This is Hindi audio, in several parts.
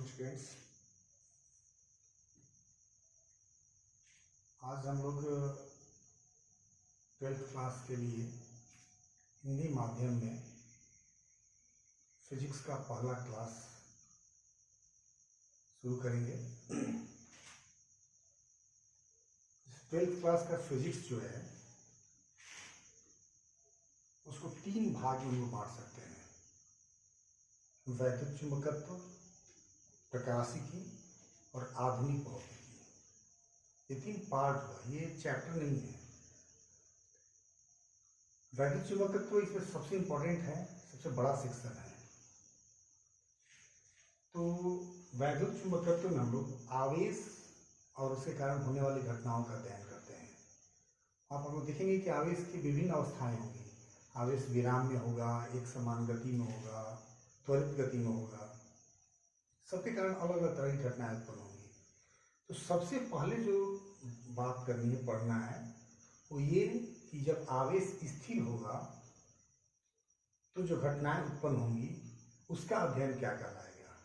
स्टूडेंट्स, आज हम लोग 12th क्लास के लिए हिंदी माध्यम में फिजिक्स का पहला क्लास शुरू करेंगे। 12th क्लास का फिजिक्स जो है उसको 3 भाग में हम लोग बांट सकते हैं: वैद्युत चुंबकत्व, प्रकाशिकी और आधुनिक भौतिकी। ये 3 पार्ट हुआ, ये चैप्टर नहीं है। वैद्युत चुंबकत्व इसमें सबसे इम्पोर्टेंट है, सबसे बड़ा सेक्शन है। तो वैद्युत चुंबकत्व में हम लोग आवेश और उसके कारण होने वाली घटनाओं का अध्ययन करते हैं। आप हम लोग देखेंगे कि आवेश की विभिन्न अवस्थाएं होंगी। आवेश विराम में होगा, एक समान गति में होगा, त्वरित गति में होगा। सबके कारण अलग अलग तरह की घटनाएं उत्पन्न होंगी। तो सबसे पहले जो बात करनी है, पढ़ना है, वो ये कि जब आवेश स्थिर होगा तो जो घटनाएं उत्पन्न होंगी उसका अध्ययन क्या कहलाएगा।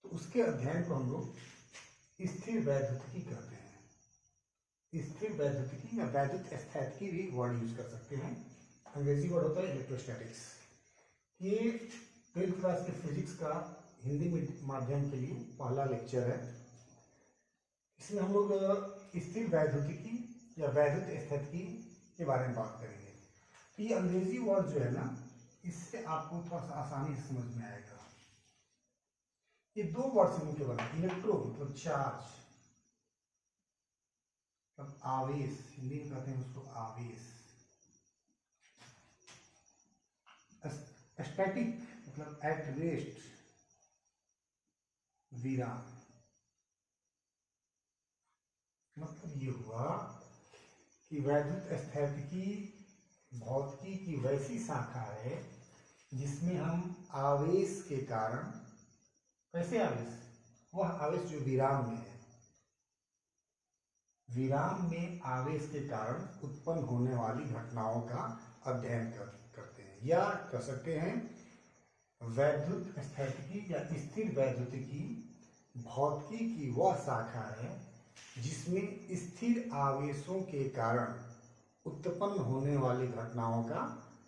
तो उसके अध्ययन को हम लोग स्थिर वैद्युतिकी कहते हैं। स्थिर वैद्युतिकी या वैद्युत स्थैतिकी भी वर्ड यूज कर सकते हैं। अंग्रेजी वर्ड होता है इलेक्ट्रोस्टैटिक्स। ये 12th क्लास के फिजिक्स का हिंदी माध्यम के लिए पहला लेक्चर है। इसमें हम लोग स्थिर वैद्युतिकी या वैद्युत स्थैतिकी के बारे में बात करेंगे। तो ये अंग्रेजी वर्ड जो है ना, इससे आपको थोड़ा सा आसानी से समझ में आएगा। ये 2 वर्ड से मिलकर बना। इलेक्ट्रो मतलब चार्ज, मतलब आवेश, हिंदी में कहते हैं उसको आवेश। स्टैटिक मतलब एट रेस्ट, विराम। मतलब ये हुआ कि वैद्युत स्थैतिकी भौतिकी की वैसी शाखा है जिसमें हम आवेश के कारण, कैसे आवेश, वह आवेश जो विराम में है, विराम में आवेश के कारण उत्पन्न होने वाली घटनाओं का अध्ययन करते हैं, या कह सकते हैं वैद्युत स्थैतिकी या स्थिर वैद्युतिकी भौतिकी की वह शाखा है जिसमें स्थिर आवेशों के कारण उत्पन्न होने वाली घटनाओं का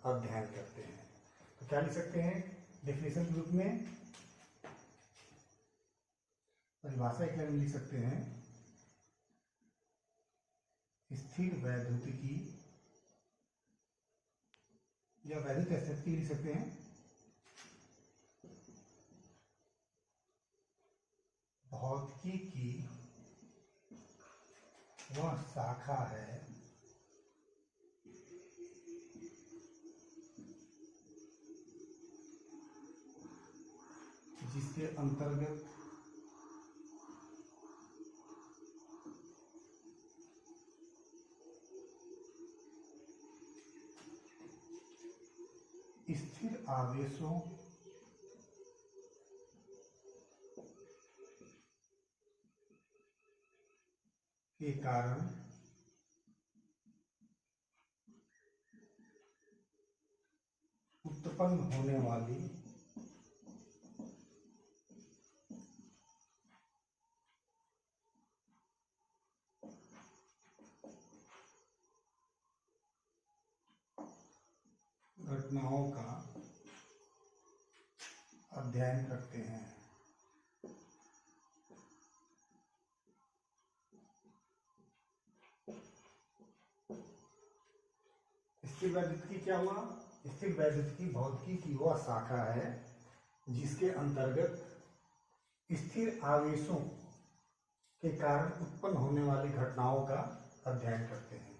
अध्ययन करते हैं। तो क्या लिख सकते हैं डेफिनेशन के रूप में, परिभाषा एक लाइन में लिख सकते हैं, स्थिर वैद्युतिकी या वैद्युत स्थिति लिख सकते हैं, भौतिकी की वह शाखा है जिसके अंतर्गत स्थिर आवेशों के कारण उत्पन्न होने वाली घटनाओं का अध्ययन करते हैं। स्थिर वैद्युतिकी क्या हुआ? स्थिर वैद्युतिकी भौतिकी की वह शाखा है जिसके अंतर्गत स्थिर आवेशों के कारण उत्पन्न होने वाली घटनाओं का अध्ययन करते हैं।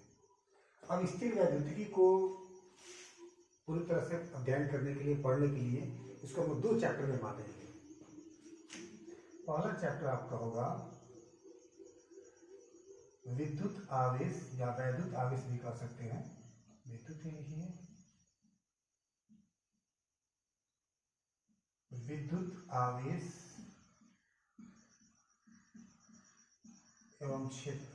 अब स्थिर वैद्युतिकी को पूरी तरह से अध्ययन करने के लिए, पढ़ने के लिए इसको हम 2 चैप्टर में बांटेंगे। पहला चैप्टर आपका होगा विद्युत आवेश या वैद्युत आवेश भी कह सकते हैं। विद्युत ही लिखिए, विद्युत आवेश एवं क्षेत्र।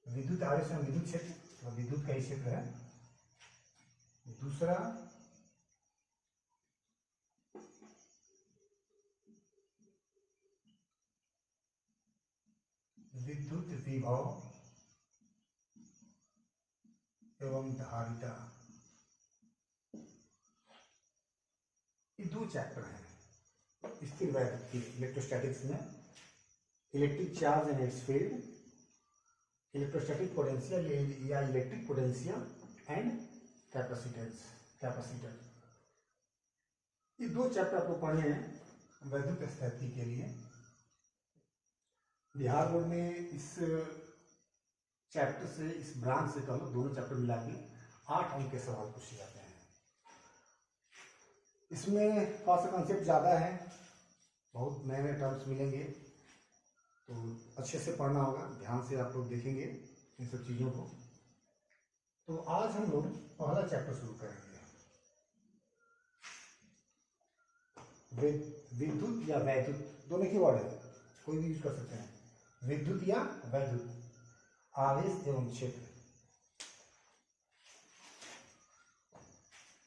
विद्युत आवेश एवं विद्युत क्षेत्र, तो विद्युत का ही क्षेत्र है। दूसरा विद्युत विभव एवं धारिता, ये दो चैप्टर हैं स्थिर वैद्युत की इलेक्ट्रोस्टैटिक्स में। Electric charge and it's field, electrostatic potential या इलेक्ट्रिक पोटेंशियल एंड कैपेसिटर, ये दो चैप्टर आपको पढ़ने हैं वैद्युत स्थिति के लिए। बिहार बोर्ड में इस चैप्टर से, इस ब्रांच से कहो दोनों चैप्टर मिला के 8 अंक के सवाल पूछे जाते हैं। इसमें थोड़ा सा कंसेप्ट ज़्यादा है, बहुत नए नए टर्म्स मिलेंगे, तो अच्छे से पढ़ना होगा, ध्यान से आप लोग देखेंगे इन सब चीज़ों को। तो आज हम लोग पहला चैप्टर शुरू करेंगे, विद्युत या वैद्युत, दोनों की वर्ड है, कोई भी यूज कर सकते हैं, विद्युत या वैद्युत, आवेश एवं क्षेत्र।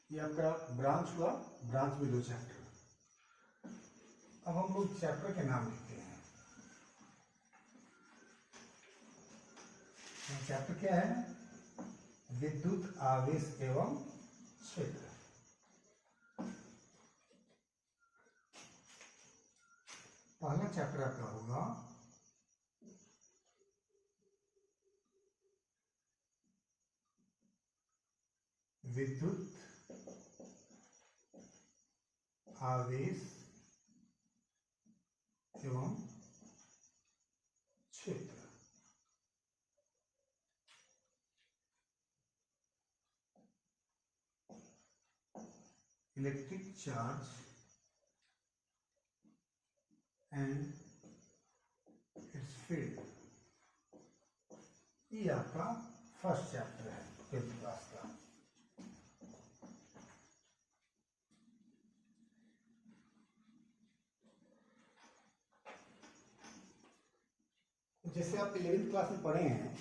ये आपका ब्रांच हुआ, ब्रांच में 2 चैप्टर। अब हम लोग चैप्टर के नाम लिखते हैं। चैप्टर क्या है? विद्युत आवेश एवं क्षेत्र। पहला चैप्टर आपका होगा विद्युत आवेश एवं क्षेत्र। Electric charge and it's field, ये आपका फर्स्ट चैप्टर है 12th क्लास का। जैसे आप 11th क्लास में पढ़े हैं,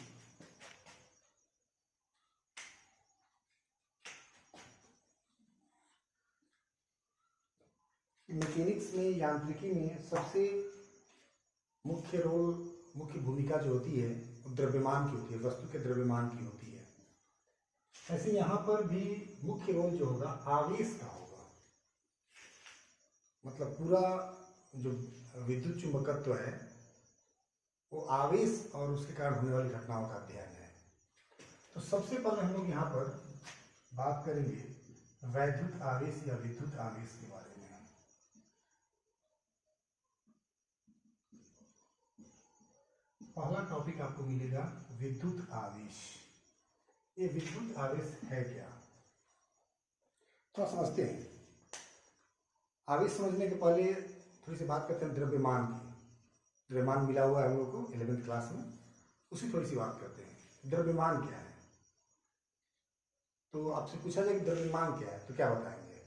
मैकेनिक्स में, यांत्रिकी में सबसे मुख्य रोल, मुख्य भूमिका जो होती है वो द्रव्यमान की होती है, वस्तु के द्रव्यमान की होती है। ऐसे यहाँ पर भी मुख्य रोल जो होगा आवेश का होगा। मतलब पूरा जो विद्युत चुंबकत्व है वो आवेश और उसके कारण होने वाली घटनाओं का अध्ययन है। तो सबसे पहले हम लोग यहाँ पर बात करेंगे वैद्युत आवेश या विद्युत आवेश के बारे में। पहला टॉपिक आपको मिलेगा विद्युत आवेश। ये विद्युत आवेश है क्या, तो समझते हैं। आवेश समझने के पहले थोड़ी सी बात करते हैं द्रव्यमान की। द्रव्यमान मिला हुआ है हम लोग को 11th क्लास में, उसी थोड़ी सी बात करते हैं। द्रव्यमान क्या है? तो आपसे पूछा जाए कि द्रव्यमान क्या है, तो क्या बताएंगे?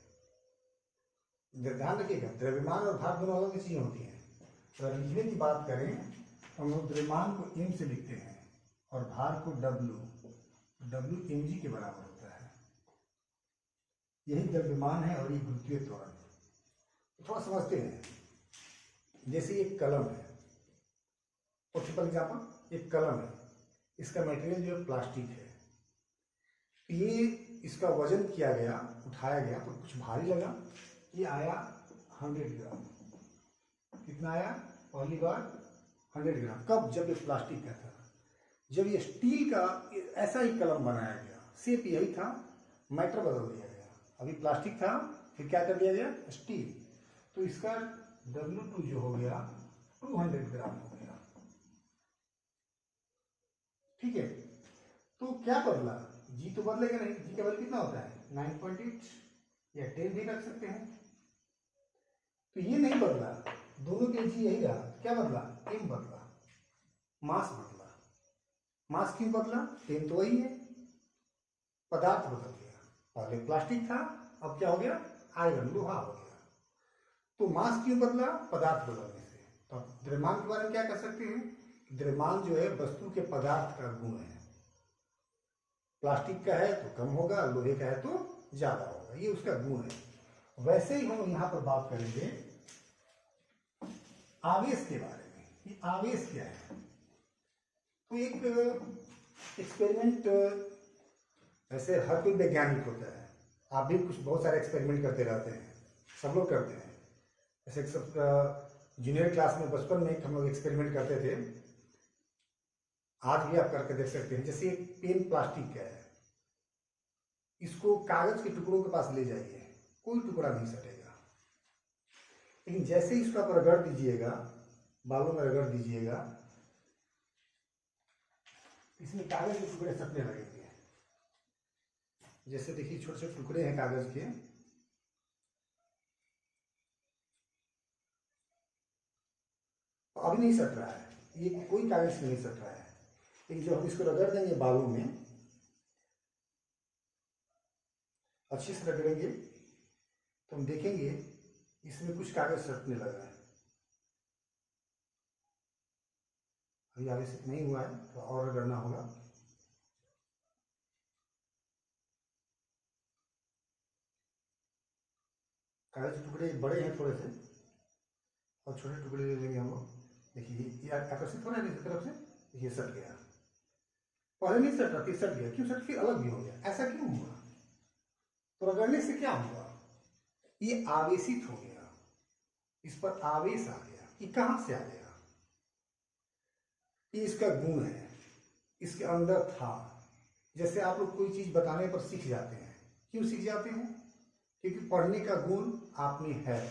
ध्यान रखिएगा, द्रव्यमान और भार दोनों अलग चीजें होती हैं। अगर लिखने की बात करें तो हम लोग द्रव्यमान को m से लिखते हैं और भार को W mg के बराबर होता है। यही द्रव्यमान है और ये गुरुत्वीय त्वरण। थोड़ा समझते हैं। जैसे एक कलम है, फॉर सिंपल एग्जाम्पल, एक कलम है, इसका मटेरियल जो है प्लास्टिक है। ये इसका वजन किया गया, उठाया गया तो कुछ भारी लगा, ये आया 100 ग्राम। कितना आया? पहली बार 100 ग्राम। कब? जब ये प्लास्टिक का था। जब ये स्टील का ऐसा ही कलम बनाया गया, शेप यही था, मैटर बदल दिया गया। अभी प्लास्टिक था, फिर क्या कर दिया गया? स्टील। तो इसका W2 जो हो गया 200 ग्राम हो गया। ठीक है, तो क्या बदला? जी तो बदलेगा नहीं। जी का वैल्यू कितना होता है? 9.8 या 10 भी रख सकते हैं। तो ये नहीं बदला, दोनों के जी यही रहा। क्या बदला? m बदला, मास बदला। मास क्यों बदला? m तो वही है, पदार्थ बदल गया। पहले प्लास्टिक था, अब क्या हो गया? आयरन, लोहा हो गया। तो मास क्यों बदला? पदार्थ बदलने से। तो द्रव्यमान के बारे में क्या कर सकते हैं? द्रव्यमान जो है वस्तु के पदार्थ का गुण है। प्लास्टिक का है तो कम होगा, लोहे का है तो ज्यादा होगा, ये उसका गुण है। वैसे ही हम यहाँ पर बात करेंगे आवेश के बारे में। ये आवेश क्या है? तो एक एक्सपेरिमेंट, वैसे हर कोई वैज्ञानिक होता है, आप भी कुछ बहुत सारे एक्सपेरिमेंट करते रहते हैं, सब लोग करते हैं। जैसे सब जूनियर क्लास में बचपन में हम लोग एक्सपेरिमेंट करते थे, आज भी आप करके देख सकते हैं। जैसे एक पेन प्लास्टिक का है, इसको कागज के टुकड़ों के पास ले जाइए, कोई टुकड़ा नहीं सटेगा, लेकिन जैसे ही इसको आप रगड़ दीजिएगा, बालों में रगड़ दीजिएगा, इसमें कागज के टुकड़े सटने लगेंगे। जैसे देखिए छोटे छोटे टुकड़े हैं कागज के, तो अभी नहीं सट रहा है, ये कोई कागज से नहीं सट रहा है, लेकिन जब हम इसको रगड़ देंगे बालों में, अच्छे से रगड़ेंगे, तो हम देखेंगे इसमें कुछ कागज सटने लगा है। अभी आवश्यक नहीं हुआ है, तो और रगड़ना होगा। कागज के टुकड़े बड़े हैं थोड़े से, और छोटे टुकड़े ले लेंगे हम लोग। देखिए ये आकर्षित हो रहा है इस तरफ से, देखिए सट गया, पहले नहीं सट रहा था, सट गया। क्यों सट? फिर अलग भी हो गया, ऐसा क्यों हुआ? तो रगड़ने से क्या हुआ? ये आवेशित हो गया, इस पर आवेश आ गया। ये कहां से आ गया? ये इसका गुण है, इसके अंदर था। जैसे आप लोग कोई चीज बताने पर सीख जाते हैं, क्यों सीख जाते हैं? क्योंकि पढ़ने का गुण आप में है,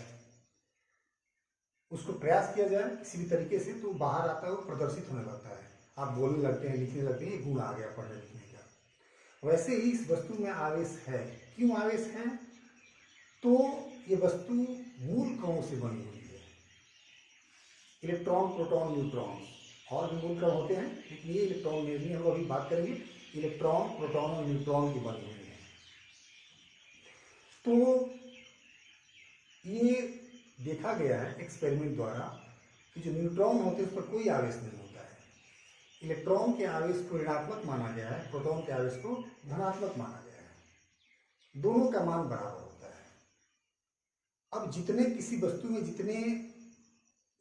उसको प्रयास किया जाए किसी भी तरीके से तो बाहर आता है, वो प्रदर्शित होने लगता है, आप बोलने लगते हैं, लिखने लगते हैं, ये गुण आ गया पढ़ने लिखने का। वैसे ही इस वस्तु में आवेश है। क्यों आवेश है? तो ये वस्तु मूल कणों से बनी हुई है, इलेक्ट्रॉन, प्रोटॉन, न्यूट्रॉन, और भी मूल कण होते हैं, लेकिन ये इलेक्ट्रॉन में भी हम लोग अभी बात करेंगे। इलेक्ट्रॉन, प्रोटॉन और न्यूट्रॉन की बनी हुई है। तो ये देखा गया है एक्सपेरिमेंट द्वारा कि जो न्यूट्रॉन होते हैं उस पर कोई आवेश नहीं होता है। इलेक्ट्रॉन के आवेश को ऋणात्मक माना गया है, प्रोटॉन के आवेश को धनात्मक माना गया है। दोनों का मान बराबर होता है। अब जितने किसी वस्तु में जितने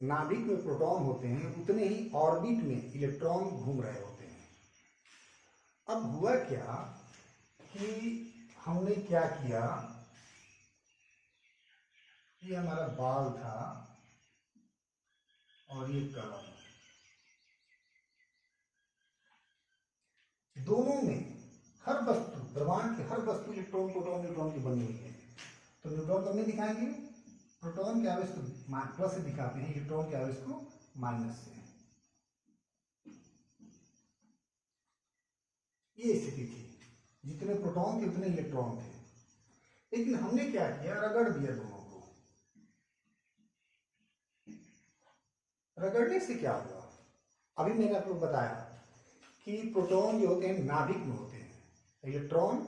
नाभिक में प्रोटॉन होते हैं, उतने ही ऑर्बिट में इलेक्ट्रॉन घूम रहे होते हैं। अब हुआ क्या कि हमने क्या किया, ये हमारा बाल था और ये कलम, दोनों में हर वस्तु, ब्रह्मांड की हर वस्तु इलेक्ट्रॉन, प्रोटॉन, न्यूट्रॉन की बनी हुई है। तो न्यूट्रॉन कब नहीं दिखाएंगे? प्रोटॉन के आवेश को प्लस से दिखाते हैं, इलेक्ट्रॉन के आवेश को माइनस से। ये स्थिति थी, जितने प्रोटॉन थे उतने इलेक्ट्रॉन थे। लेकिन हमने क्या किया, रगड़ दिया दोनों को। रगड़ने से क्या हुआ? अभी मैंने आपको बताया कि प्रोटॉन जो होते हैं नाभिक में होते हैं, इलेक्ट्रॉन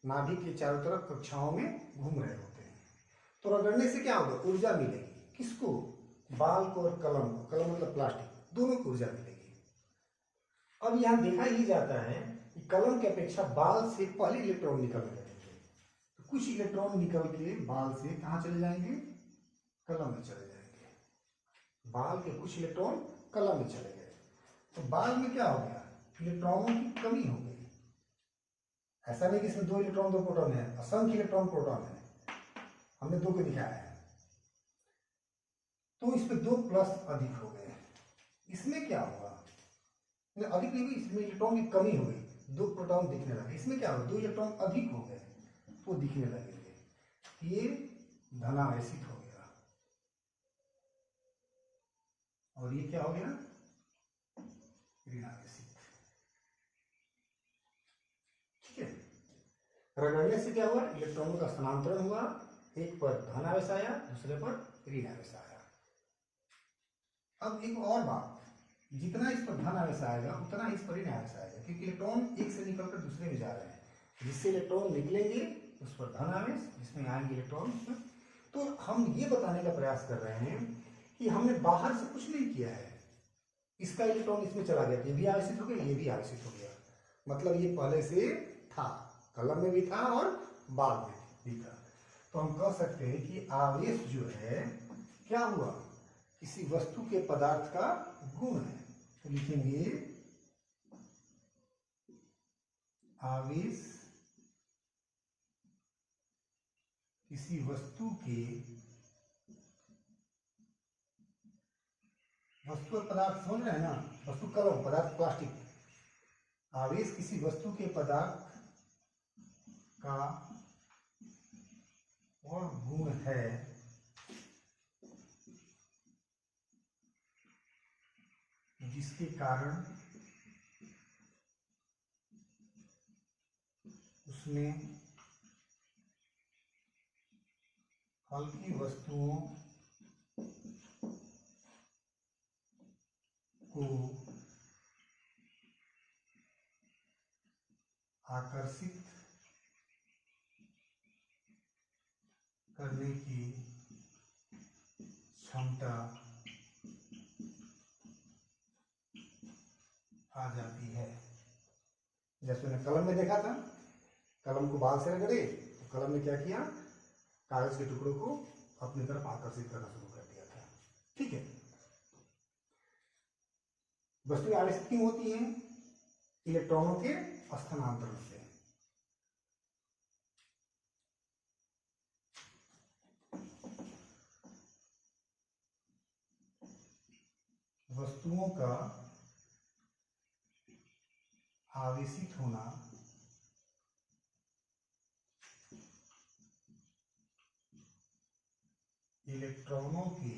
नाभिक के चारों तरफ कक्षाओं में घूम रहे होते हैं। तो रगड़ने से क्या होगा? ऊर्जा मिलेगी। किसको? बाल को और कलम को। कलम मतलब प्लास्टिक, दोनों को ऊर्जा मिलेगी। अब यहां देखा ही जाता है कि कलम की अपेक्षा बाल से पहले इलेक्ट्रॉन निकलने लगेंगे। तो कुछ इलेक्ट्रॉन निकल के बाल से कहां चले जाएंगे? कलम में चले जाएंगे। बाल के कुछ इलेक्ट्रॉन कलम में चले गए, तो बाल में क्या हो गया? इलेक्ट्रॉनों की कमी हो गई। ऐसा नहीं कि इसमें 2 इलेक्ट्रॉन 2 प्रोटॉन है, असंख्य इलेक्ट्रॉन प्रोटॉन है, हमने 2 को दिखाया है। तो इसमें 2 प्लस अधिक हो गए। इसमें क्या हुआ? अधिक नहीं हुई, इसमें इलेक्ट्रॉन की कमी हो गई, 2 प्रोटॉन दिखने लगे। इसमें क्या हुआ? 2 इलेक्ट्रॉन अधिक हो गए, वो दिखने लगेंगे। ये धनावेशित हो गया, और ये क्या हो गया? ऋणावेशित। ठीक है। रगड़ने से क्या हुआ? इलेक्ट्रॉनों का स्थानांतरण हुआ, एक पर धन आवेश आया, दूसरे पर ऋण आवेश आया। अब एक और बात, जितना इस पर धन आवेश आएगा उतना इस पर ऋण आवेश आएगा, क्योंकि इलेक्ट्रॉन एक से निकलकर दूसरे में जा रहे हैं। जिससे इलेक्ट्रॉन निकलेंगे उस पर धन आवेश, जिसमें आएंगे इलेक्ट्रॉन। तो हम ये बताने का प्रयास कर रहे हैं कि हमने बाहर से कुछ नहीं किया है, इसका इलेक्ट्रॉन इसमें चला गया, ये भी आवेशित हो गया, ये भी आवेशित हो गया। मतलब ये पहले से था, कलम में भी था और बाल में भी था। तो हम कह सकते हैं कि आवेश जो है क्या हुआ? किसी वस्तु के पदार्थ का गुण है। तो लिखेंगे आवेश किसी वस्तु और पदार्थ समझ रहे हैं ना, वस्तु कलम, पदार्थ प्लास्टिक, आवेश किसी वस्तु के पदार्थ का वह गुण है जिसके कारण उसमें हल्की वस्तुओं को आकर्षित करने की क्षमता आ जाती है। जैसे मैंने कलम में देखा था, कलम को बाल से रगड़े तो कलम ने क्या किया, कागज के टुकड़ों को अपनी तरफ आकर्षित करना शुरू कर दिया था। ठीक है, वस्तुएं आवेशित क्यों होती हैं? इलेक्ट्रॉनों के स्थानांतरण से। वस्तुओं का आवेशित होना इलेक्ट्रॉनों के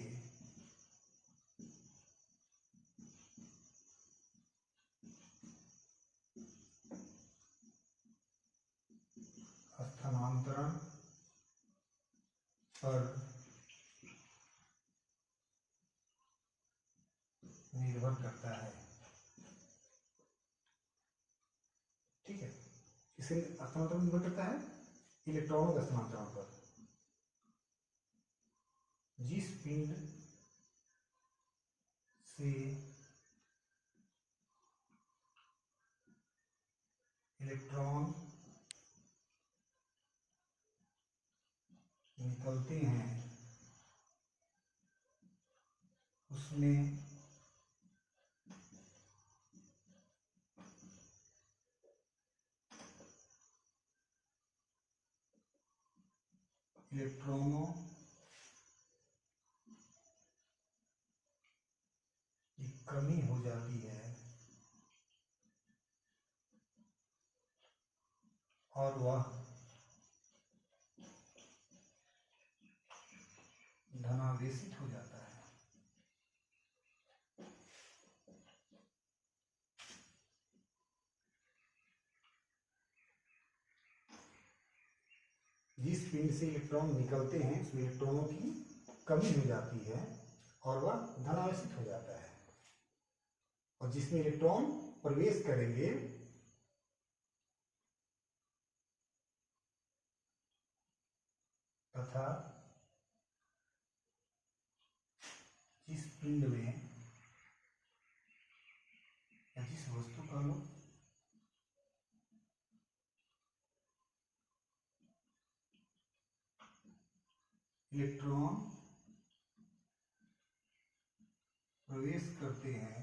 स्थानांतरण पर निर्भर करता है। ठीक है, किससे स्थानांतरण निर्भर करता है? इलेक्ट्रॉनों के स्थानांतरण पर। जिस पिंड से इलेक्ट्रॉन निकलते हैं उसमें इलेक्ट्रॉनों की कमी हो जाती है और वह धनावेशित हो जाता है। जिस पिंड से इलेक्ट्रॉन निकलते हैं उसमें इलेक्ट्रॉनों की कमी हो जाती है और वह धनावेशित हो जाता है, और जिसमें इलेक्ट्रॉन प्रवेश करेंगे तथा जिस पिंड में या जिस वस्तु का लो इलेक्ट्रॉन प्रवेश करते हैं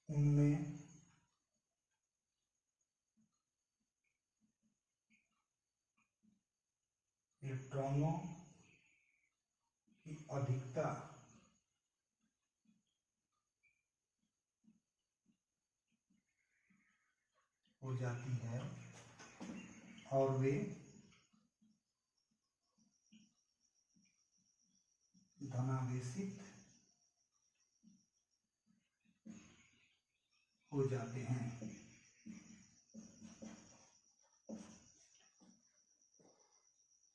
उनमें इलेक्ट्रॉनों की अधिकता हो जाती है और वे धनावेशित हो जाते हैं।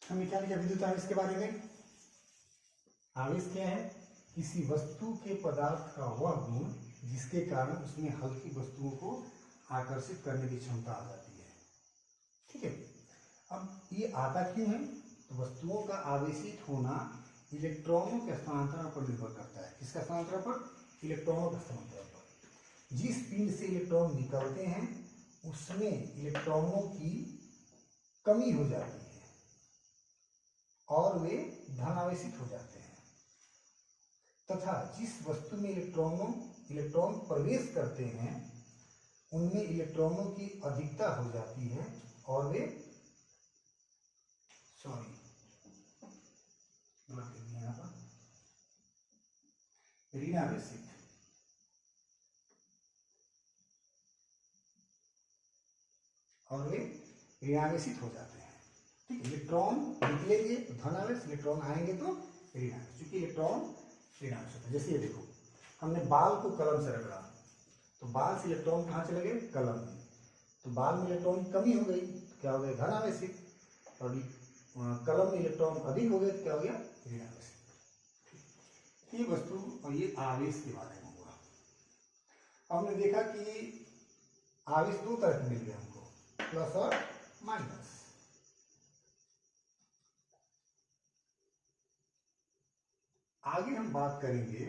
हमें क्या लिखा विद्युत आवेश के बारे में? आवेश क्या है? किसी वस्तु के पदार्थ का वह गुण जिसके कारण उसमें हल्की वस्तुओं को आकर्षित करने की क्षमता आ जाती है। ठीक है, अब ये आता क्यों है? तो वस्तुओं का आवेशित होना इलेक्ट्रॉनों के स्थानांतरण पर निर्भर करता है। किसका स्थानांतरण पर? इलेक्ट्रॉनों के स्थानांतरण पर। जिस पिंड से इलेक्ट्रॉन निकलते हैं उसमें इलेक्ट्रॉनों की कमी हो जाती है और वे धनावेशित हो जाते हैं, तथा जिस वस्तु में इलेक्ट्रॉनों इलेक्ट्रॉन प्रवेश करते हैं उनमें इलेक्ट्रॉनों की अधिकता हो जाती है और वे यहाँ पर ऋणावेशित और वे ऋणावेशित हो जाते हैं। ठीक, इलेक्ट्रॉन निकलेंगे तो धनावेश, इलेक्ट्रॉन आएंगे तो ऋणावेश। चूंकि इलेक्ट्रॉन ऋणावेश होता है, जैसे ये देखो हमने बाल को कलम से रगड़ा तो बाल से इलेक्ट्रॉन कहाँ चले गए, कलम में, तो बाल में इलेक्ट्रॉन की कमी हो गई तो क्या हो गया, धनावेशित, और कलम में इलेक्ट्रॉन अधिक हो गए तो क्या हो गया, ऋणावेशित। ये वस्तु और ये आवेश के बारे में हुआ। हमने देखा कि आवेश दो तरह के मिल गए हमको, प्लस और माइनस। आगे हम बात करेंगे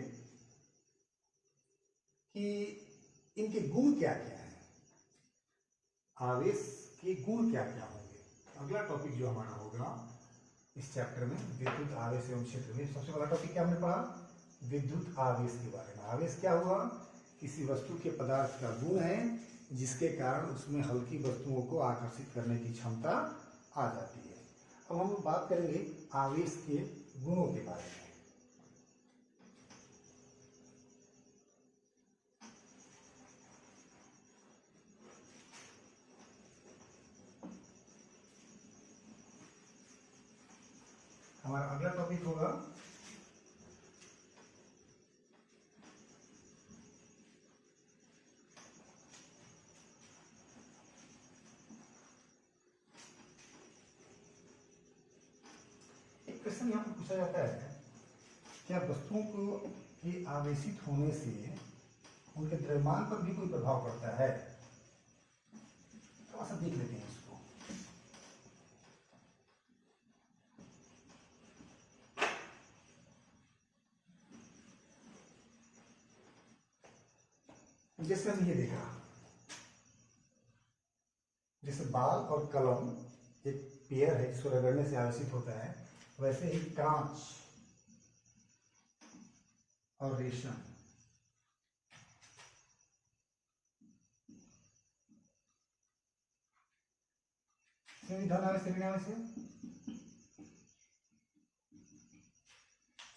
कि इनके गुण क्या क्या है, आवेश के गुण क्या क्या होंगे। अगला टॉपिक जो हमारा होगा इस चैप्टर में विद्युत आवेश एवं क्षेत्र में, सबसे पहला टॉपिक क्या हमने पढ़ा, विद्युत आवेश के बारे में। आवेश क्या हुआ, किसी वस्तु के पदार्थ का गुण है जिसके कारण उसमें हल्की वस्तुओं को आकर्षित करने की क्षमता आ जाती है। अब हम बात करेंगे आवेश के गुणों के बारे में। हमारा अगला टॉपिक होगा क्वेश्चन यहाँ पर पूछा जाता है, क्या वस्तुओं को के आवेशित होने से उनके द्रव्यमान पर भी कोई प्रभाव पड़ता है। थोड़ा सा देख लेते हैं इसको। जैसे हम ये देखा, जैसे बाल और कलम एक पेयर है जिसको रगड़ने से आवेशित होता है, वैसे ही कांच और रेशम धनावेश ऋणावेश है,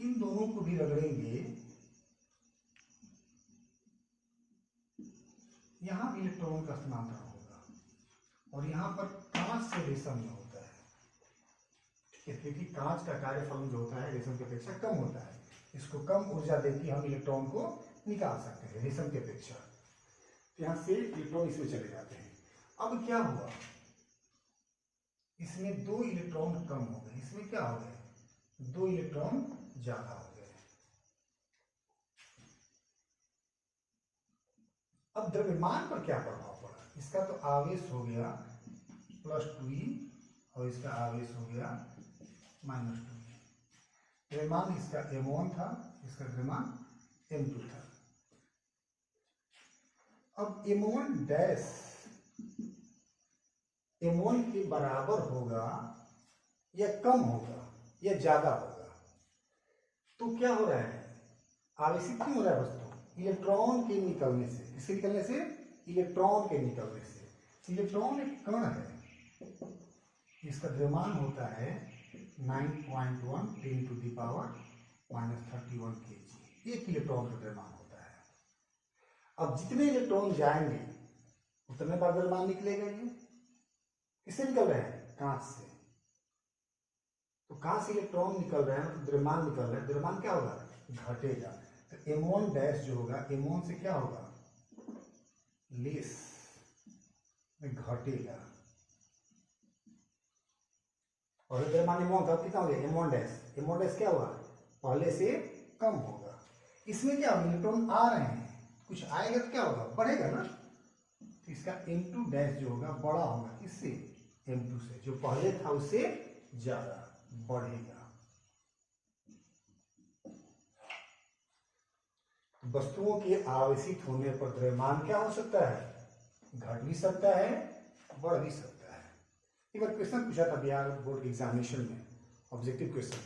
इन दोनों को भी रगड़ेंगे, यहां भी इलेक्ट्रॉन का स्थानांतरण होगा और यहां पर कांच से रेशम में होता है, क्योंकि कांच का कार्यफलन जो होता है रेशम की अपेक्षा कम होता है, इसको कम ऊर्जा देकर हम इलेक्ट्रॉन को निकाल सकते हैं रेशम की अपेक्षा। यहां से इलेक्ट्रॉन इसमें चले जाते हैं। अब क्या हुआ, इसमें 2 इलेक्ट्रॉन कम हो गए, इसमें क्या हो गए, 2 इलेक्ट्रॉन ज्यादा हो गए। अब द्रव्यमान पर क्या प्रभाव पड़ा, इसका तो आवेश हो गया +2e और इसका आवेश हो गया -2e। द्रव्यमान इसका m1 था, इसका द्रव्यमान m2 था। अब m1 डैश m1 के बराबर होगा या कम होगा या ज्यादा होगा, तो क्या हो रहा है, आवेशित क्यों हो रहा है वस्तु, इलेक्ट्रॉन के निकलने से। किसके निकलने से, इलेक्ट्रॉन के निकलने से। इलेक्ट्रॉन एक कण है, इसका द्रव्यमान होता है 9.1 × 10⁻31 kg, 1 इलेक्ट्रॉन का द्रव्यमान होता है। अब जितने इलेक्ट्रॉन जाएंगे उतने बार द्रव्यमान निकलेगा। ये किससे निकल रहे हैं, कांच से। तो कांच से इलेक्ट्रॉन निकल रहे हैं तो द्रव्यमान निकल रहा है, द्रव्यमान क्या होगा, घटेगा। तो m1 डैश जो होगा, m1 से क्या होगा, लेस में घटेगा, और द्रव्यमान m1 था, कितना हो गया m1 डैश, m1 डैश क्या हुआ, पहले से कम होगा। इसमें क्या होगा, इलेक्ट्रॉन आ रहे हैं, कुछ आएगा तो क्या होगा, बढ़ेगा ना। तो इसका m2 डैश जो होगा बड़ा होगा, किससे, m2 से, जो पहले था उससे ज्यादा बढ़ेगा। वस्तुओं के आवेशित होने पर द्रव्यमान क्या हो सकता है, घट भी सकता है, बढ़ भी सकता है। एक बार क्वेश्चन पूछा था बिहार बोर्ड एग्जामिनेशन में, ऑब्जेक्टिव क्वेश्चन,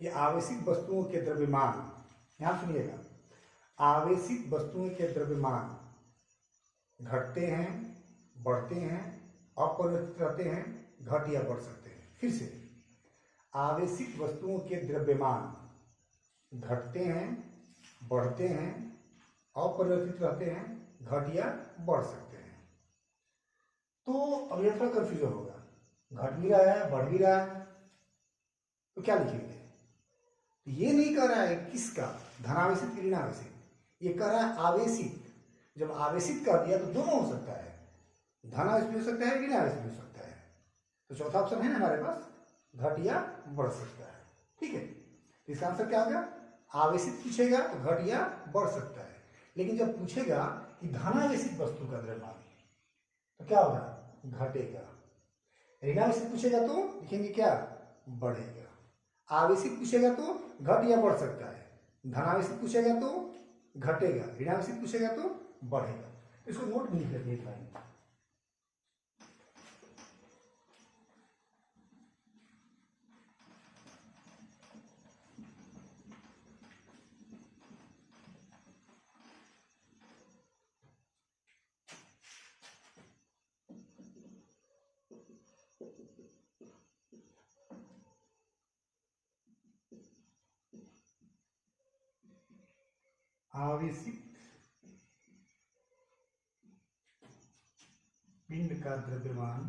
कि आवेशित वस्तुओं के द्रव्यमान, ध्यान सुनिएगा, आवेशित वस्तुओं के द्रव्यमान घटते हैं, बढ़ते हैं, अपरिवर्तित रहते हैं, घट या बढ़ सकते हैं। फिर से, आवेशित वस्तुओं के द्रव्यमान घटते हैं, बढ़ते हैं, अपरिवर्तित रहते हैं, घट या बढ़ सकते हैं। तो अब यह थोड़ा कंफ्यूजन होगा, घट भी रहा है, बढ़ भी रहा है, तो क्या लिखेंगे? तो ये नहीं कह रहा है किसका, धनावेशित कि ऋणावेशित, ये कह रहा है आवेशित। जब आवेशित कर दिया तो दोनों हो सकता है, धनावेश भी हो सकता है, ऋणावेश भी हो सकता है। तो चौथा ऑप्शन है ना हमारे पास, घट या बढ़ सकता है। ठीक है, इसका आंसर क्या होगा? आवेशित पूछेगा तो घट या बढ़ सकता है, लेकिन जब पूछेगा कि धनावेशित वस्तु का द्रव्यमान तो क्या होगा? घटेगा। ऋणावेशित पूछेगा तो लिखेंगे क्या? बढ़ेगा। आवेशित पूछेगा तो घट या बढ़ सकता है, धनावेशित पूछेगा तो घटेगा, ऋणावेशित पूछेगा तो बढ़ेगा। इसको नोट में लिख लेते हैं एक लाइन। आवेशित पिंड का द्रव्यमान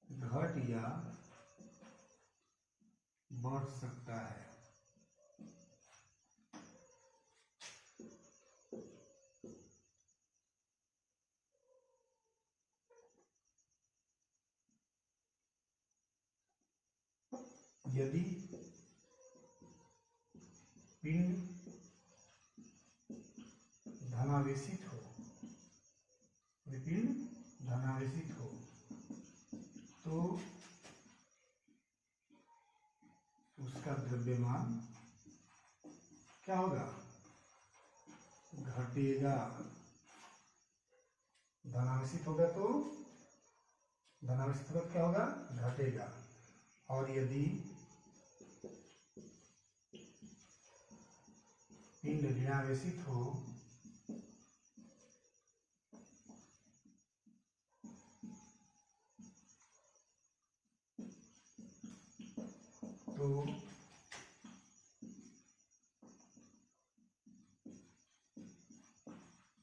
घट या बढ़ सकता है। यदि पिंड धनावेशित हो, पिंड धनावेशित हो तो उसका द्रव्यमान क्या होगा? घटेगा। धनावेशित होगा तो क्या होगा? घटेगा। और यदि पिंड ऋणावेशित हो तो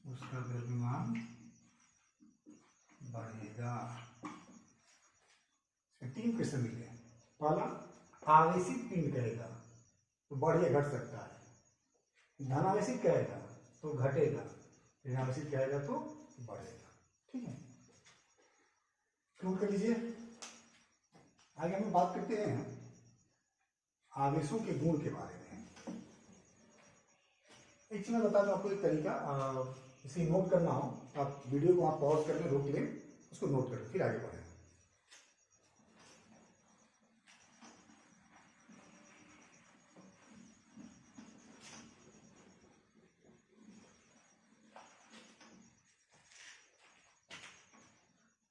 उसका द्रव्यमान बढ़ेगा। तीन क्वेश्चन मिले। पहला, आवेशित पिंड कहेगा तो बढ़ या घट सकता है, धनावेशित कहेगा तो घटेगा, ऋणावेशित कहेगा तो बढ़ेगा। ठीक है, नोट कर लीजिए। आगे हम बात करते हैं आवेशों के गुण के बारे में। एक चीज मैं बता दूं आपको, एक तरीका, इसे नोट करना हो आप वीडियो को आप पॉज करके रोक लें, उसको नोट कर फिर आगे बढ़ें।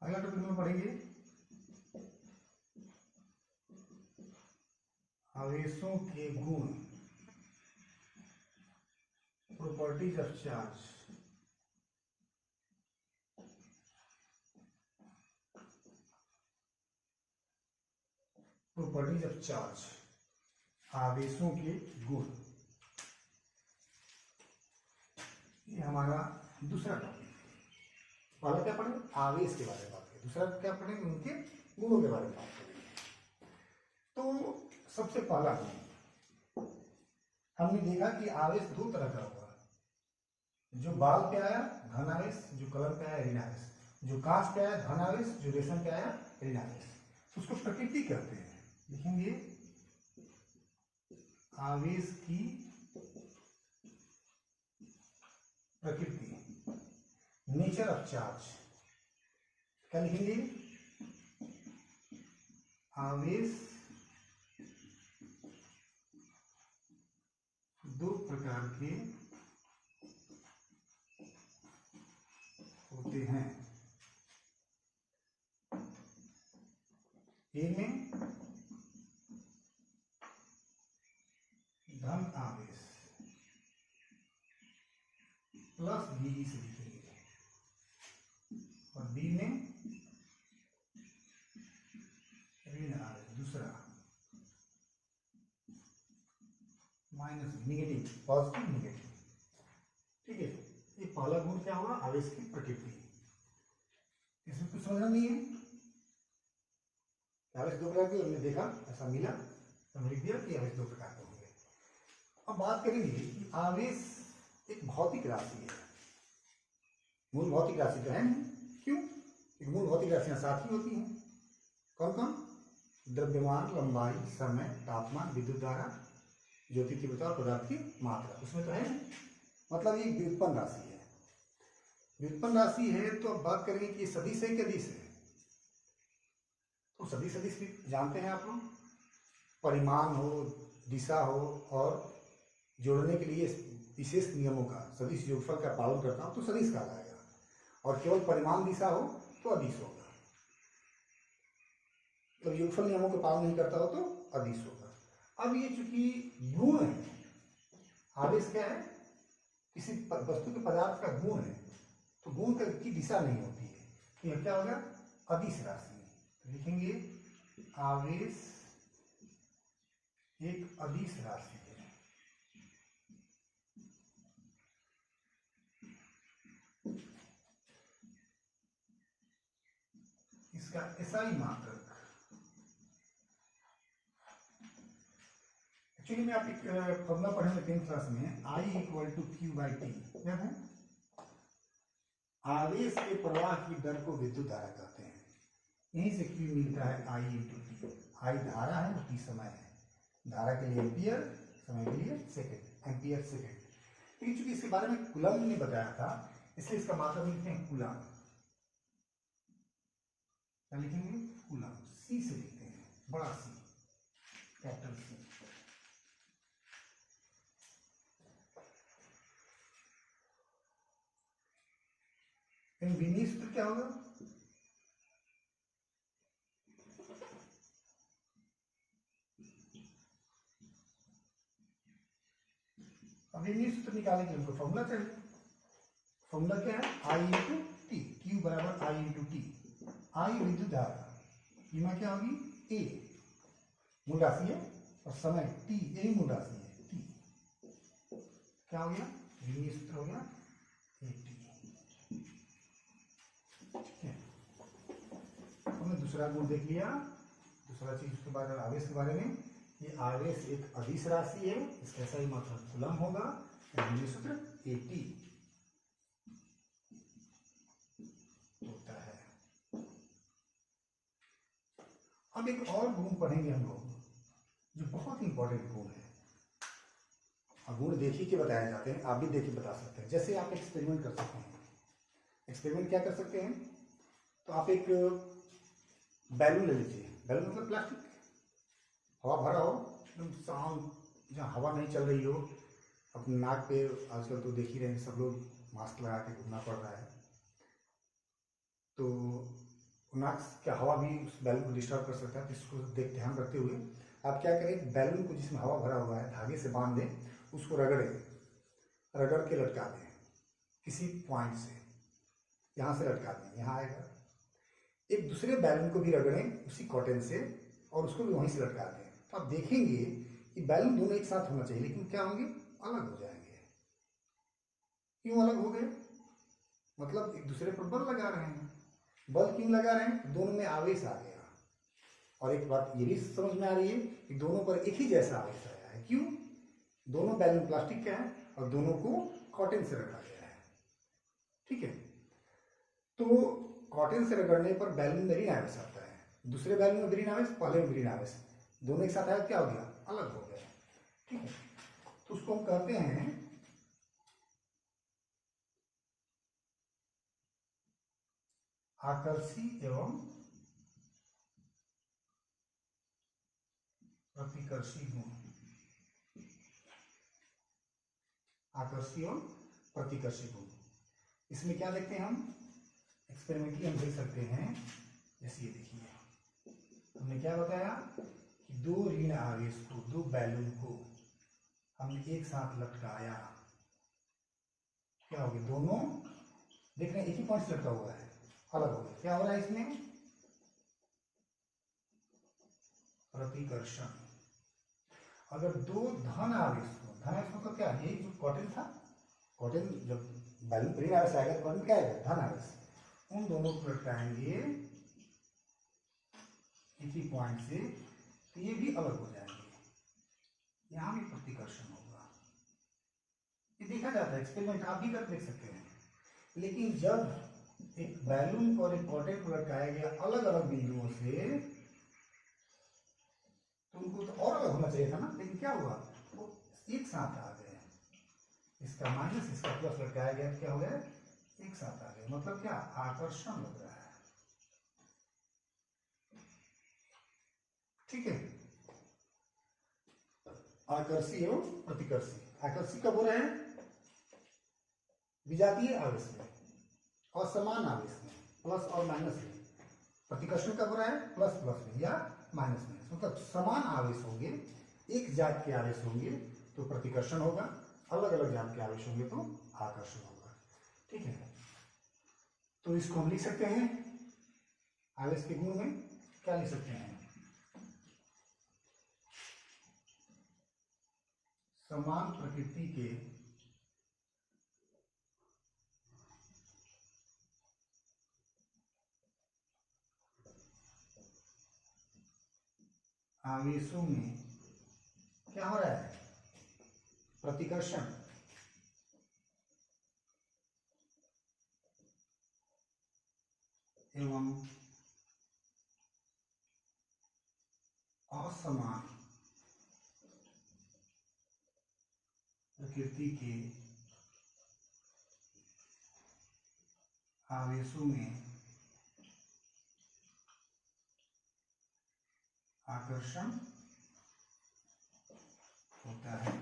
अगला टॉपिक में पढ़ेंगे आवेशों के गुण, properties of charge. Properties of charge, आवेशों के गुण, ये हमारा दूसरा टॉपिक। पहला क्या पढ़ेंगे? आवेश के बारे में बात करें। दूसरा क्या पढ़ेंगे? उनके गुणों के बारे में बात करेंगे। तो सबसे पहला गुण, हमने देखा कि आवेश दो तरह का होगा, जो बाल पे आया धनावेश, जो कलम पे आया ऋणावेश, जो कांच पे आया धनावेश, जो रेशम पे आया ऋणावेश। उसको प्रकृति कहते हैं। लिखेंगे आवेश की प्रकृति, नेचर ऑफ चार्ज। क्या लिखेंगे? आवेश दो प्रकार के होते हैं, ए में धन आवेश प्लस बीई से लिखेंगे, और बी में ऋण आवेश दूसरा माइनस निगेटिव पॉजिटिव निगेटिव। ठीक है, ये पहला गुण क्या होगा, आवेश की प्रकृति। इसमें कुछ समझना नहीं है, आवेश दो प्रकार के हमने देखा, ऐसा मिला तो हमने लिख दिया कि आवेश दो प्रकार के होंगे। अब बात करेंगे कि आवेश एक भौतिक राशि है, मूल भौतिक राशि तो है नहीं। क्यों? एक मूल भौतिक राशियां साथ ही होती हैं। कौन कौन? द्रव्यमान, लंबाई, समय, तापमान, विद्युत धारा, ज्योति तीव्रता और पदार्थ की मात्रा, उसमें तो है नहीं। मतलब ये व्युत्पन्न राशि है। व्युत्पन्न राशि है तो अब बात करेंगे कि सदिश है कि अदिश है। तो सदिश अदिश भी जानते हैं आप लोग, परिमाण हो, दिशा हो और जोड़ने के लिए विशेष नियमों का सदिश योगफल का पालन करता हो तो सदिश कहलाएगा, और केवल परिमाण दिशा हो तो अदिश होगा। तो योगफल नियमों का पालन नहीं करता हो तो अदिश होगा। अब ये चूंकि गुण है, आवेश क्या है, किसी वस्तु के पदार्थ का गुण है, तो गुण की दिशा नहीं होती है, तो यह क्या होगा, अदिश राशि। तो लिखेंगे आवेश एक अदिश राशि है। इसका एसआई मात्रक, एक्चुअली में आप एक फॉर्मूला पढ़ेंगे 10th क्लास में, I equal to Q by T, याद है? आवेश के प्रवाह की दर को विद्युत धारा कहते हैं। यहीं से क्यू मिलता है I इंटू टी। आई धारा है और टी समय है। धारा के लिए एम्पियर, समय के लिए सेकंड, एम्पियर सेकंड। लेकिन चूंकि इसके बारे में कूलम ने बताया था, इसलिए इसका मात्रक लिखते हैं कूलम। क्या लिखेंगे? कूलम। सी से लिखते हैं, बड़ा सी, कैपिटल सी। विनी सूत्र क्या होगा? अब विनी सूत्र निकालने के लिए हमको फॉर्मूला चाहिए। फॉर्मूला क्या है? आई इंटू टी, क्यू बराबर आई इंटू टी। आई विद्युत धारा, इमा क्या होगी? ए मूल राशि है, और समय टी ए मूल राशि है, टी क्या हो गया? विनी सूत्र हो गया ए टी। हमने दूसरा गुण देख लिया, दूसरा चीज उसके बारे में, आवेश के बारे में। ये आवेश एक अदिश राशि है, इसका सही मात्रक कूलम होगा, सूत्र AT होता है। अब एक और गुण पढ़ेंगे हम लोग, जो बहुत इंपॉर्टेंट गुण है। अब गुण देखिए के बताए जाते हैं, आप भी देखिए बता सकते हैं। जैसे आप एक्सपेरिमेंट कर सकते हैं। एक्सपेरिमेंट क्या कर सकते हैं? तो आप एक बैलून ले लीजिए, बैलून मतलब प्लास्टिक, हवा भरा हो, एकदम शांत, जहाँ हवा नहीं चल रही हो। अपने नाक पे आजकल तो देख ही रहे हैं, सब लोग मास्क लगा के घूमना पड़ रहा है, तो नाक का हवा भी उस बैलून को डिस्टर्ब कर सकता है। तो इसको ध्यान रखते हुए आप क्या करें, बैलून को जिसमें हवा भरा हुआ है धागे से बांध दें, उसको रगड़ के लटका दें किसी पॉइंट से, यहाँ से लटका दें, यहाँ आएगा। एक दूसरे बैलून को भी रगड़ें उसी कॉटन से, और उसको भी वहीं से लटका दें। तो आप देखेंगे कि बैलून दोनों एक साथ होना चाहिए, लेकिन क्या होंगे? अलग हो जाएंगे। क्यों अलग हो गए? मतलब एक दूसरे पर बल लगा रहे हैं। बल क्यों लगा रहे हैं? दोनों में आवेश आ गया। और एक बात ये भी समझ में आ रही है कि दोनों पर एक ही जैसा आवेश आया है। क्यों? दोनों बैलून प्लास्टिक के हैं और दोनों को कॉटन से रगड़ा गया है। ठीक है, तो कॉटन से रगड़ने पर बैलून में ऋण आवेश आता है, दूसरे बैलून में ऋण आवेश, पहले में ऋण आवेश, दोनों एक साथ आया, क्या हो गया? अलग हो गया। ठीक है, तो उसको हम कहते हैं आकर्षी एवं प्रतिकर्षी गुण। आकर्षी एवं प्रतिकर्षी गुण, इसमें क्या देखते हैं हम? एक्सपेरिमेंटली हम देख सकते हैं। जैसे ये देखिए, हमने क्या बताया कि दो ऋण आवेश को, दो बैलून को हमने एक साथ लटकाया, क्या हो गया, दोनों देख रहे हैं एक ही पॉइंट से लटका हुआ है, अलग हो गया। क्या हो रहा है इसमें, प्रतिकर्षण। अगर दो धन आवेश हो, धन आवेश मतलब क्या, यही जो कॉटन था, कॉटन जब बैलून ऋण आवेश आएगा तो कॉटन क्या आएगा, धन आवेश। उन दोनों को लटकाएंगे एक ही पॉइंट से, तो ये भी अलग हो जाएंगे, यहां भी प्रतिकर्षण होगा। ये देखा जाता है एक्सपेरिमेंट, आप भी कर देख सकते हैं। लेकिन जब एक बैलून और एक कॉटन को लटकाया गया अलग अलग बिंदुओं से, तो उनको तो और अलग होना चाहिए था ना, लेकिन क्या हुआ, वो एक साथ आ गए। इसका माइनस इसका प्लस लटकाया गया, क्या हो गया, एक साथ आ गए। मतलब क्या, आकर्षण लग रहा है। ठीक है, आकर्षी एवं प्रतिकर्षी। आकर्षी कब हो रहे हैं, विजातीय आवेश में और समान आवेश में, प्लस और माइनस में। प्रतिकर्षण कब हो रहा है, प्लस प्लस में या माइनस में। मतलब समान आवेश होंगे, एक जात के आवेश होंगे तो प्रतिकर्षण होगा, अलग अलग जात के आवेश होंगे तो आकर्षण होगा। ठीक है, तो इसको हम लिख सकते हैं आवेश के गुण में, क्या लिख सकते हैं, समान प्रकृति के आवेशों में क्या हो रहा है, प्रतिकर्षण। एवं असमान प्रकृति के आवेशों में आकर्षण होता है।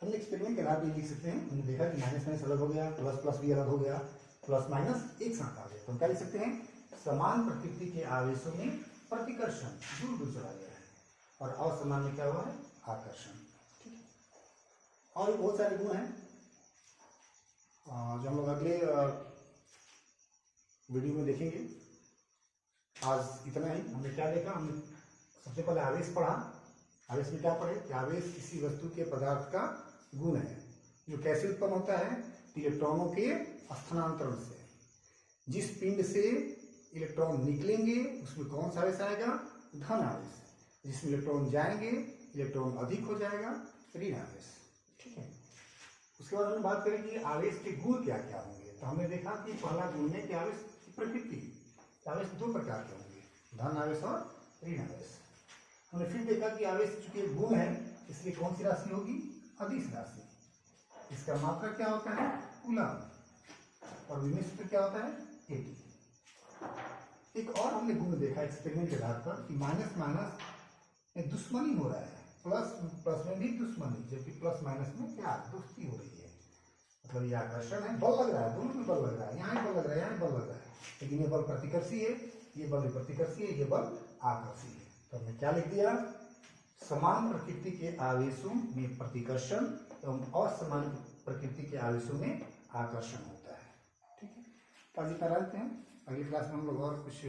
हमने एक्सपेरिमेंट के आधार पर लिख सकते हैं, हमने देखा कि माइनस माइनस अलग हो गया, प्लस प्लस भी अलग हो गया, प्लस माइनस एक साथ आ गया, तो हम क्या लिख सकते हैं, समान प्रकृति के आवेशों में प्रतिकर्षण दूर दूर चला गया है, और असमान में क्या हुआ है, आकर्षण। ठीक है, और भी बहुत सारे गुण हैं जो हम लोग अगले वीडियो में देखेंगे। आज इतना ही। हमने क्या देखा, हमने सबसे पहले आवेश पढ़ा। आवेश में क्या पढ़े कि आवेश किसी वस्तु के पदार्थ का गुण है, जो कैसे उत्पन्न होता है, इलेक्ट्रॉनों के स्थानांतरण से। जिस पिंड से इलेक्ट्रॉन निकलेंगे उसमें कौन सा आवेश आएगा, धन आवेश। जिसमें इलेक्ट्रॉन जाएंगे इलेक्ट्रॉन अधिक हो जाएगा, ऋण आवेश। ठीक है, उसके बाद हमने बात करें कि आवेश के गुण क्या क्या होंगे। तो हमने देखा कि पहला गुण है कि आवेश की प्रकृति। आवेश दो प्रकार के होंगे, धन आवेश और ऋण आवेश। हमने फिर देखा कि आवेश चूंकि गुण है इसलिए कौन सी राशि होगी, अदिश राशि। इसका मात्रा क्या होता है, कूलम, और विमेय सूत्र क्या होता है, एटी। एक और हमने गुण देखा एक्सपेरिमेंट के आधार पर कि माइनस माइनस में दुश्मनी हो रहा है, प्लस प्लस में भी दुश्मनी, जबकि प्लस माइनस में क्या, दोस्ती हो रही है। मतलब ये आकर्षण है, बल लग रहा है, दोनों में बल लग रहा है, यहाँ बल लग रहा है, यहाँ बल लग रहा है, लेकिन ये बल प्रतिकर्षी है, ये बल प्रतिकर्षी है, ये बल आकर्षी है। तो हमने क्या लिख दिया, समान प्रकृति के आवेशों में प्रतिकर्षण एवं असमान प्रकृति के आवेशों में आकर्षण होता है। ठीक है, तो आज इतना रखते हैं। अगली क्लास में हम लोग और कुछ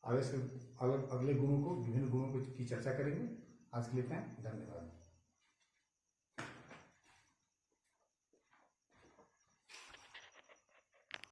आवेश के अलग अगले गुणों को, विभिन्न गुणों की चर्चा करेंगे। आज के लिए धन्यवाद।